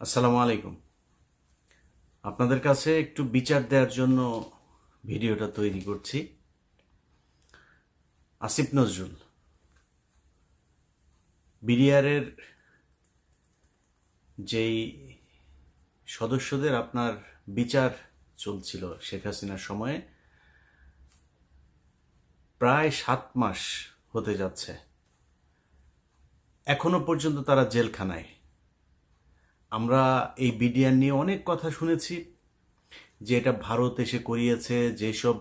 আসসালামু আলাইকুম। আপনাদের কাছে একটু বিচার দেওয়ার জন্য ভিডিওটা তৈরি করছি। আসিফ নজরুল বিডিআরের যেই সদস্যদের আপনার বিচার চলছিল শেখ হাসিনার সময়ে, প্রায় 7 মাস হতে যাচ্ছে, এখনো পর্যন্ত তারা জেলখানায়। আমরা এই বিডিআর নিয়ে অনেক কথা শুনেছি যে এটা ভারত এসে করিয়েছে, যেসব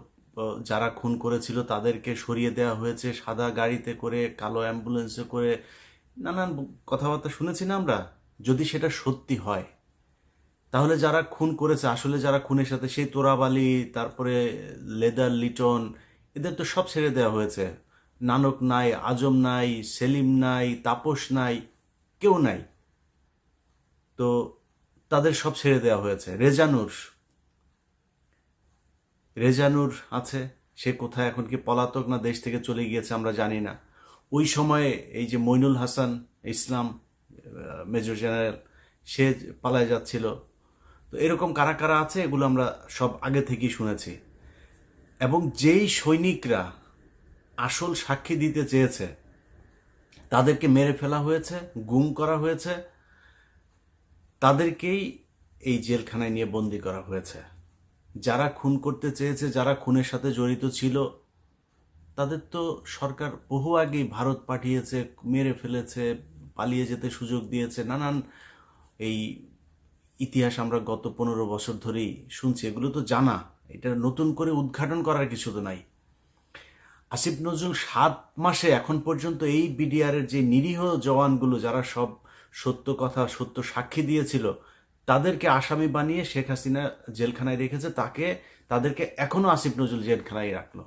যারা খুন করেছিল তাদেরকে সরিয়ে দেওয়া হয়েছে সাদা গাড়িতে করে, কালো অ্যাম্বুলেন্সে করে, নানান কথাবার্তা শুনেছি না আমরা। যদি সেটা সত্যি হয় তাহলে যারা খুন করেছে, আসলে যারা খুনের সাথে, সেই তোরাবালি, তারপরে লেদার লিটন, এদের তো সব ছেড়ে দেওয়া হয়েছে। নানক নাই, আজম নাই, সেলিম নাই, তাপস নাই, কেউ নাই। তো তাদের সব ছেড়ে দেওয়া হয়েছে। রেজানুর আছে, সে কোথায় এখন, কি পলাতক না দেশ থেকে চলে গিয়েছে আমরা জানি না। ওই সময়ে এই যে মইনুল হাসান ইসলাম, মেজর জেনারেল, সে পালায় যাচ্ছিল। তো এরকম কারা কারা আছে এগুলো আমরা সব আগে থেকেই শুনেছি। এবং যেই সৈনিকরা আসল সাক্ষী দিতে চেয়েছে তাদেরকে মেরে ফেলা হয়েছে, গুম করা হয়েছে, তাদেরকেই এই জেলখানায় নিয়ে বন্দি করা হয়েছে। যারা খুন করতে চেয়েছে, যারা খুনের সাথে জড়িত ছিল, তাদের তো সরকার বহু আগেই ভারত পাঠিয়েছে, মেরে ফেলেছে, পালিয়ে যেতে সুযোগ দিয়েছে। নানান এই ইতিহাস আমরা গত 15 বছর ধরেই শুনছি, এগুলো তো জানা, এটা নতুন করে উদ্ঘাটন করার কিছু তো নাই। আসিফ নজরুল 7 মাসে এখন পর্যন্ত এই বিডিআরের যে নিরীহ জওয়ানগুলো, যারা সব সত্য কথা, সত্য সাক্ষী দিয়েছিল, তাদেরকে আসামি বানিয়ে শেখ হাসিনা জেলখানায় রেখেছে। তাদেরকে এখনো আসিফ নজরুল জেলখানায় রাখলো।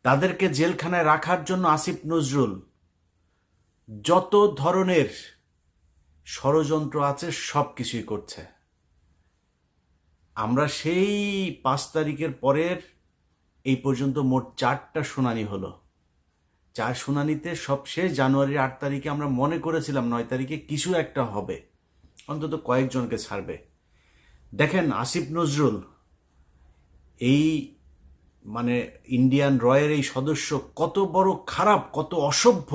তাদেরকে জেলখানায় রাখার জন্য আসিফ নজরুল যত ধরনের ষড়যন্ত্র আছে সব কিছুই করছে। আমরা সেই 5 তারিখের পরের এই পর্যন্ত মোট 4টা শুনানি হলো। 4 শুনানিতে সবশেষ জানুয়ারির 8 তারিখে আমরা মনে করেছিলাম 9 তারিখে কিছু একটা হবে, অন্তত কয়েকজনকে ছাড়বে। দেখেন আসিফ নজরুল এই মানে ইন্ডিয়ান রয়ের এই সদস্য কত বড় খারাপ, কত অসভ্য।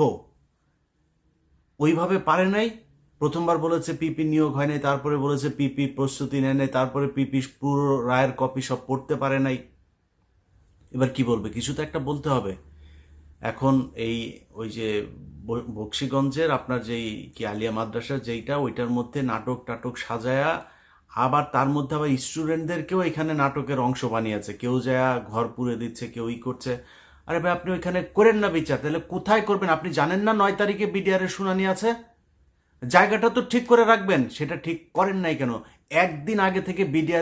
ওইভাবে পারে নাই। প্রথমবার বলেছে পিপি নিয়োগ হয় নাই, তারপরে বলেছে পিপি প্রস্তুতি নেয় নাই, তারপরে পিপি পুরো রায়ের কপি সব পড়তে পারে নাই। এবার কি বলবে? কিছু তো একটা বলতে হবে। এখন ওই যে বক্সিগঞ্জের আপনার যেই কি আলিয়া মাদ্রাসা যেইটা, ওইটার মধ্যে নাটক টাটক সাজায়া, আবার তার মধ্যে আবার স্টুডেন্টদেরকেও এখানে নাটকের অংশ বানিয়েছে। কেউ যায় ঘর পুড়ে দিচ্ছে, কেউ করছে। আরে ভাই, আপনি ওইখানে করেন না বিচার, তাহলে কোথায় করবেন? আপনি জানেন না 9 তারিখে বিডিআর এর শুনানি আছে? জায়গাটা তো ঠিক করে রাখবেন, সেটা ঠিক করেন নাই কেন? একদিন আগে থেকে বিডিআর